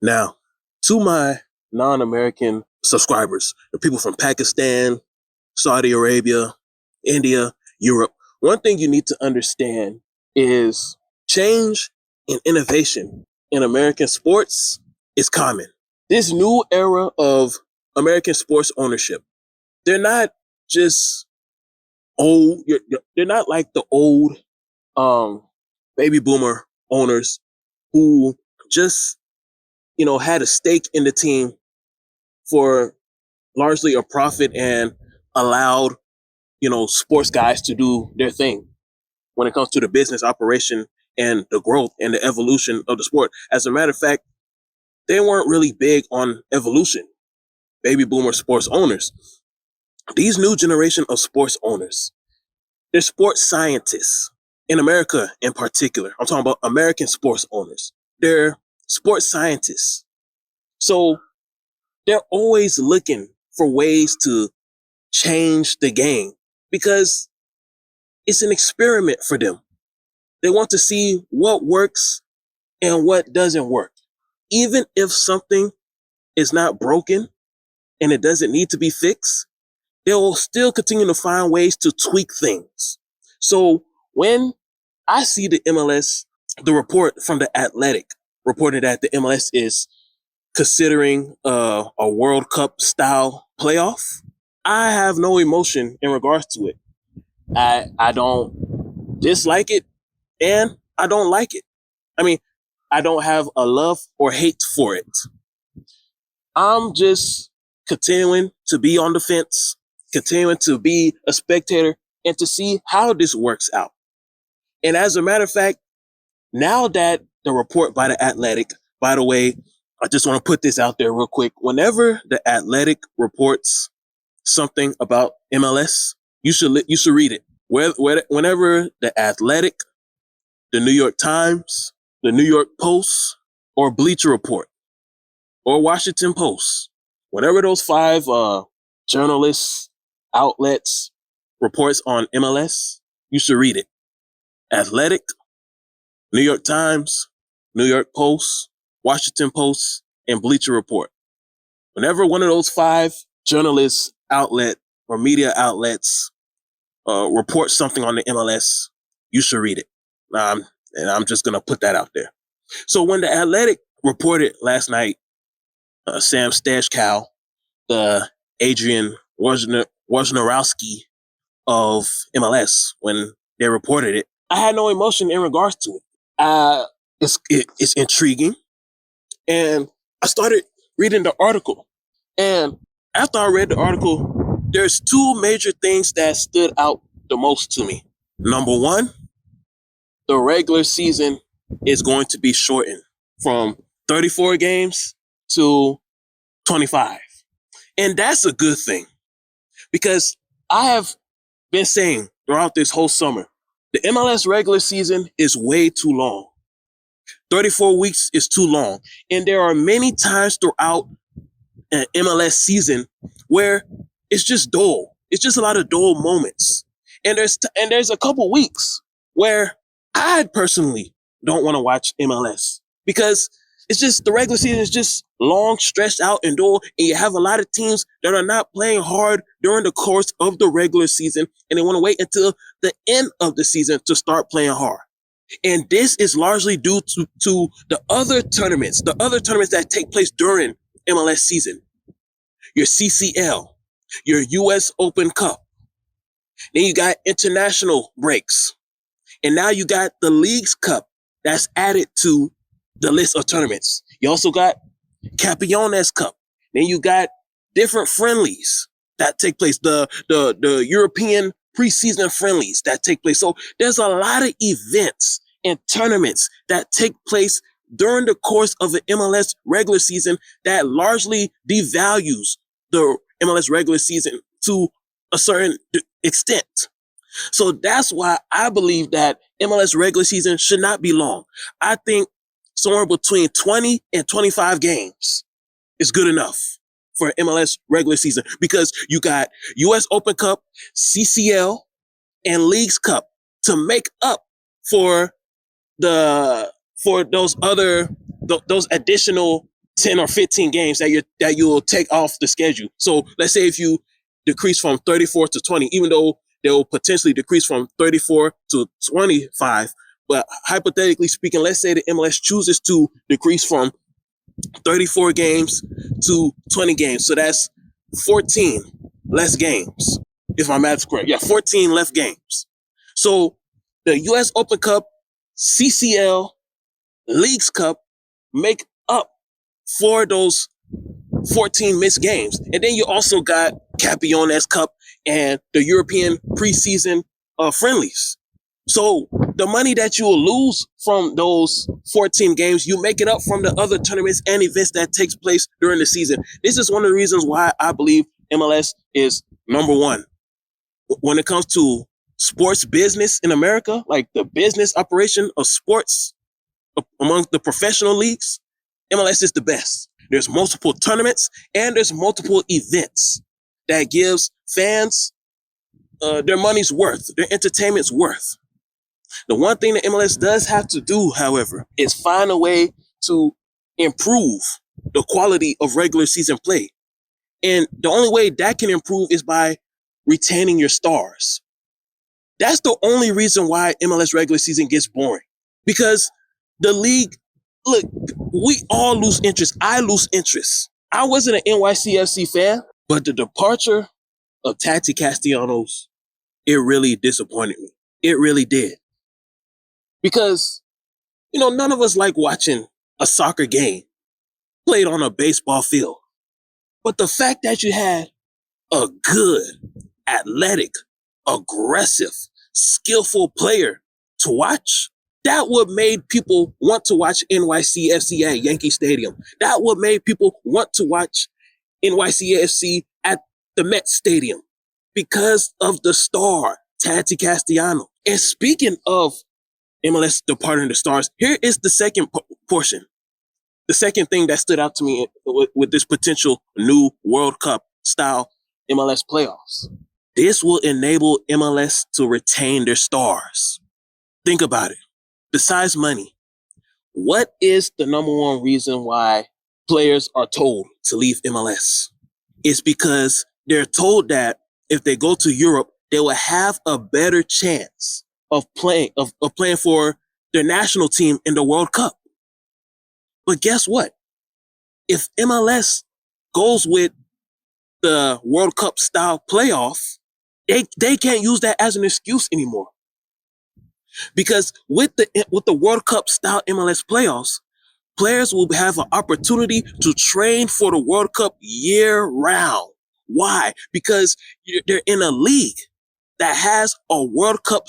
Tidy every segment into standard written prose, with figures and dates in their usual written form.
Now, to my non-American subscribers, the people from Pakistan, Saudi Arabia, India, Europe, one thing you need to understand is change and innovation in American sports is common. This new era of American sports ownership, they're not just old, they're not like the old baby boomer owners who just, had a stake in the team for largely a profit and allowed, sports guys to do their thing when it comes to the business operation and the growth and the evolution of the sport. As a matter of fact, they weren't really big on evolution, baby boomer sports owners. These new generation of sports owners, they're sports scientists in America in particular. I'm talking about American sports owners. They're sports scientists. So they're always looking for ways to change the game because it's an experiment for them. They want to see what works and what doesn't work. Even if something is not broken and it doesn't need to be fixed, they will still continue to find ways to tweak things. So when I see the MLS, the report from the Athletic reported that the MLS is considering a World Cup style playoff, I have no emotion in regards to it. I don't dislike it and I don't like it. I mean, I don't have a love or hate for it. I'm just continuing to be on the fence, continuing to be a spectator and to see how this works out. And as a matter of fact, now that the report by the Athletic, by the way, I just want to put this out there real quick. Whenever the Athletic reports something about MLS, you should read it. Whenever the Athletic, the New York Times, the New York Post, or Bleacher Report, or Washington Post, whenever those 5 journalists, outlets, reports on MLS, you should read it. Athletic, New York Times, New York Post, Washington Post, and Bleacher Report. Whenever one of those 5 journalists, outlet, or media outlets report something on the MLS, you should read it. And I'm just going to put that out there. So when the Athletic reported last night, Sam Stejkow, the Adrian Wojnarowski of MLS, when they reported it, I had no emotion in regards to it. It's intriguing. And I started reading the article. And after I read the article, there's 2 major things that stood out the most to me. Number 1, the regular season is going to be shortened from 34 games to 25. And that's a good thing because I have been saying throughout this whole summer, the MLS regular season is way too long. 34 weeks is too long. And there are many times throughout an MLS season where it's just dull. It's just a lot of dull moments. And there's a couple weeks where I personally don't want to watch MLS because it's just the regular season is just long, stretched out and dull. And you have a lot of teams that are not playing hard during the course of the regular season. And they want to wait until the end of the season to start playing hard. And this is largely due to the other tournaments that take place during MLS season. Your CCL, your US Open Cup. Then you got international breaks. And now you got the Leagues Cup that's added to the list of tournaments. You also got Campeones Cup. Then you got different friendlies that take place, the European preseason friendlies that take place. So there's a lot of events and tournaments that take place during the course of the MLS regular season that largely devalues the MLS regular season to a certain extent. So that's why I believe that MLS regular season should not be long. I think somewhere between 20 and 25 games is good enough for MLS regular season because you got US Open Cup, CCL, and Leagues Cup to make up for those additional 10 or 15 games that you'll take off the schedule. So let's say if you decrease from 34 to 20, even though they'll potentially decrease from 34 to 25, but hypothetically speaking, let's say the MLS chooses to decrease from 34 games to 20 games. So that's 14 less games, if my math's correct. Yeah, 14 less games. So the US Open Cup, CCL, Leagues Cup make up for those 14 missed games. And then you also got Campeones Cup and the European preseason friendlies. So the money that you will lose from those 14 games, you make it up from the other tournaments and events that takes place during the season. This is one of the reasons why I believe MLS is number one. When it comes to sports business in America, like the business operation of sports among the professional leagues, MLS is the best. There's multiple tournaments and there's multiple events that gives fans their money's worth, their entertainment's worth. The one thing that MLS does have to do, however, is find a way to improve the quality of regular season play. And the only way that can improve is by retaining your stars. That's the only reason why MLS regular season gets boring. Because the league, look, we all lose interest. I lose interest. I wasn't an NYCFC fan, but the departure of Tati Castellanos, it really disappointed me. It really did. Because, none of us like watching a soccer game played on a baseball field. But the fact that you had a good, athletic, aggressive, skillful player to watch, that would made people want to watch NYCFC at Yankee Stadium. That would made people want to watch NYCFC at the Met Stadium because of the star, Tati Castellanos. And speaking of MLS departing the stars, here is the second portion. The second thing that stood out to me with this potential new World Cup style MLS playoffs. This will enable MLS to retain their stars. Think about it. Besides money, what is the number one reason why players are told to leave MLS? It's because they're told that if they go to Europe, they will have a better chance of playing for their national team in the World Cup. But guess what? If MLS goes with the World Cup style playoff, they can't use that as an excuse anymore. Because with the World Cup style MLS playoffs, players will have an opportunity to train for the World Cup year round. Why? Because they're in a league that has a World Cup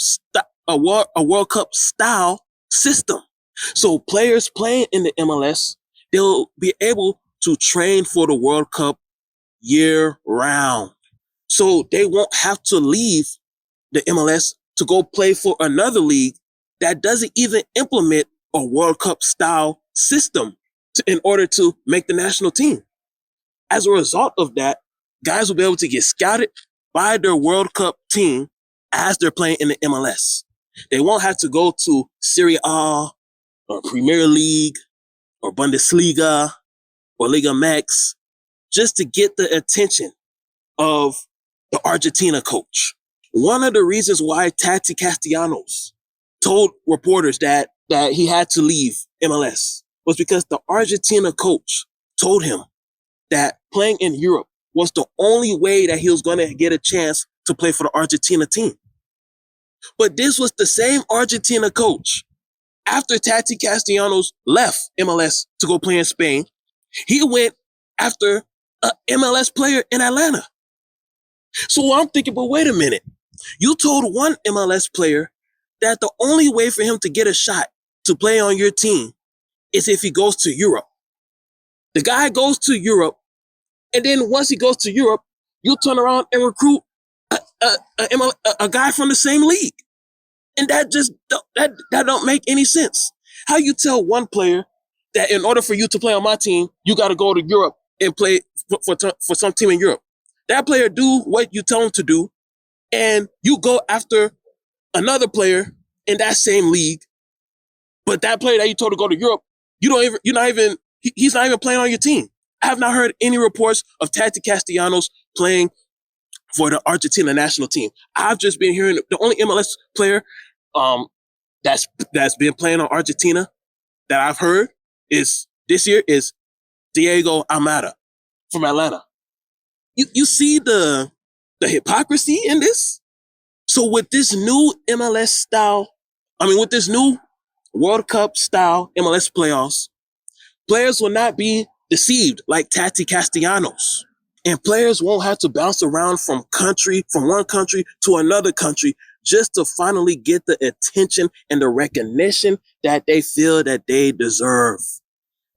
style system. So players playing in the MLS, they'll be able to train for the World Cup year round. So they won't have to leave the MLS to go play for another league that doesn't even implement a World Cup style system in order to make the national team. As a result of that, guys will be able to get scouted by their World Cup team as they're playing in the MLS. They won't have to go to Serie A or Premier League or Bundesliga or Liga MX just to get the attention of the Argentina coach. One of the reasons why Tati Castellanos told reporters that he had to leave MLS was because the Argentina coach told him that playing in Europe was the only way that he was going to get a chance to play for the Argentina team. But this was the same Argentina coach. After Tati Castellanos left MLS to go play in Spain, he went after an MLS player in Atlanta. So I'm thinking, but wait a minute. You told one MLS player that the only way for him to get a shot to play on your team is if he goes to Europe. The guy goes to Europe, and then once he goes to Europe, you turn around and recruit a guy from the same league. And that don't make any sense. How you tell one player that in order for you to play on my team, you got to go to Europe and play for some team in Europe. That player do what you tell him to do, and you go after another player in that same league. But that player that you told to go to Europe, you're not even He's not even playing on your team. I have not heard any reports of Tati Castellanos playing for the Argentina national team. I've just been hearing the only MLS player that's been playing on Argentina that I've heard is this year is Diego Almada from Atlanta. You see the hypocrisy in this? So with this new MLS style, with this new World Cup style MLS playoffs, players will not be deceived like Tati Castellanos. And players won't have to bounce around from one country to another country just to finally get the attention and the recognition that they feel that they deserve.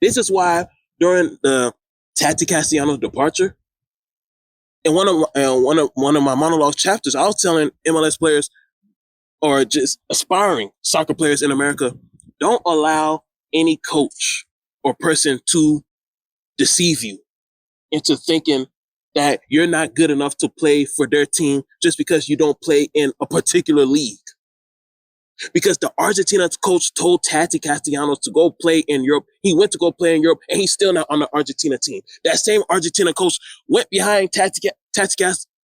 This is why during the Tati Castellanos departure, in one of my monologue chapters, I was telling MLS players or just aspiring soccer players in America, don't allow any coach or person to deceive you into thinking that you're not good enough to play for their team just because you don't play in a particular league. Because the Argentina coach told Tati Castellanos to go play in Europe. He went to go play in Europe, and he's still not on the Argentina team. That same Argentina coach went behind Tati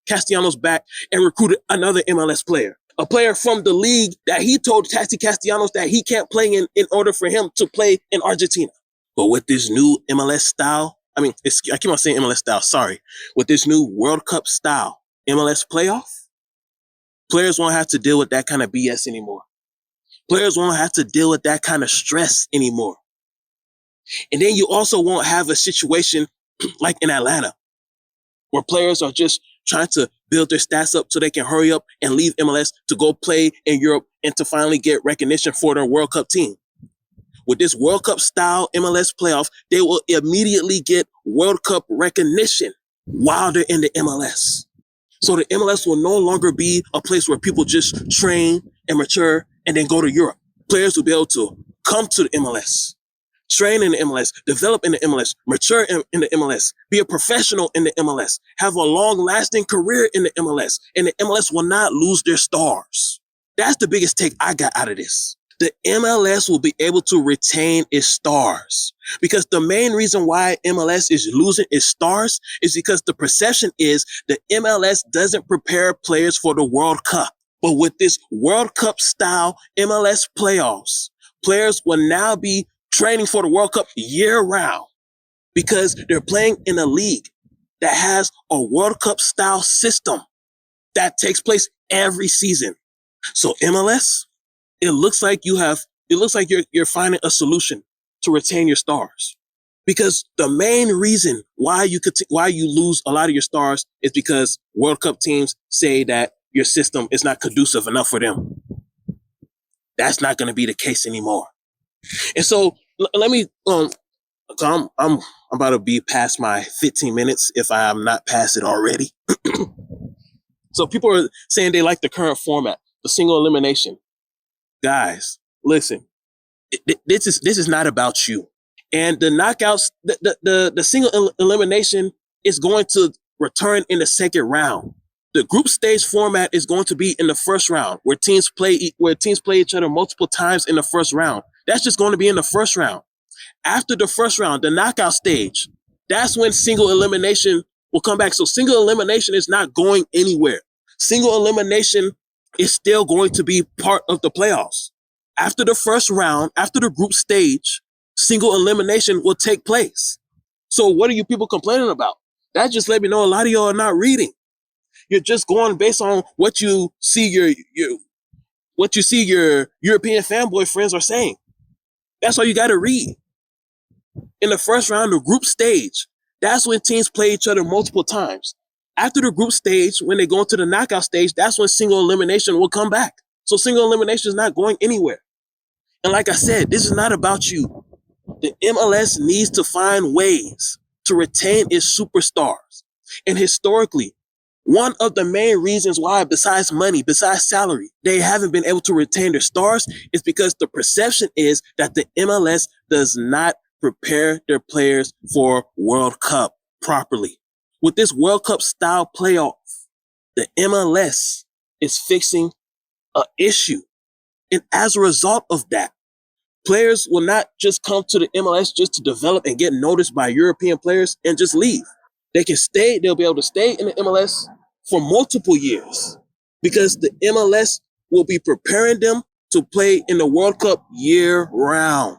Castellanos' back and recruited another MLS player. A player from the league that he told Tati Castellanos that he can't play in order for him to play in Argentina. But with this new MLS style, I keep on saying MLS style, sorry. With this new World Cup style MLS playoff, players won't have to deal with that kind of BS anymore. Players won't have to deal with that kind of stress anymore. And then you also won't have a situation like in Atlanta, where players are just trying to build their stats up so they can hurry up and leave MLS to go play in Europe and to finally get recognition for their World Cup team. With this World Cup style MLS playoff, they will immediately get World Cup recognition while they're in the MLS. So the MLS will no longer be a place where people just train and mature and then go to Europe. Players will be able to come to the MLS, train in the MLS, develop in the MLS, mature in the MLS, be a professional in the MLS, have a long-lasting career in the MLS, and the MLS will not lose their stars. That's the biggest take I got out of this. The MLS will be able to retain its stars, because the main reason why MLS is losing its stars is because the perception is the MLS doesn't prepare players for the World Cup. But with this World Cup style MLS playoffs, players will now be training for the World Cup year round because they're playing in a league that has a World Cup style system that takes place every season. So MLS, it looks like you're finding a solution to retain your stars, because the main reason why you lose a lot of your stars is because World Cup teams say that your system is not conducive enough for them. That's not going to be the case anymore. And so let me I'm about to be past my 15 minutes if I am not past it already. So people are saying they like the current format, the single elimination. Guys, listen, this is not about you. And the knockouts, the single elimination is going to return in the second round. The group stage format is going to be in the first round, where teams play each other multiple times in the first round. That's just going to be in the first round. After the first round, the knockout stage, that's when single elimination will come back. So single elimination is not going anywhere. Single elimination is still going to be part of the playoffs. After the first round, after the group stage, single elimination will take place. So what are you people complaining about? That just let me know a lot of y'all are not reading. You're just going based on what you see your European fanboy friends are saying. That's all you got to read. In the first round, the group stage, that's when teams play each other multiple times. After the group stage, when they go into the knockout stage, that's when single elimination will come back. So single elimination is not going anywhere. And like I said, this is not about you. The MLS needs to find ways to retain its superstars. And historically, one of the main reasons why, besides money, besides salary, they haven't been able to retain their stars is because the perception is that the MLS does not prepare their players for World Cup properly. With this World Cup style playoff, the MLS is fixing an issue. And as a result of that, Players will not just come to the MLS just to develop and get noticed by European players and just leave. They can stay, they'll be able to stay in the MLS for multiple years because the MLS will be preparing them to play in the World Cup year round.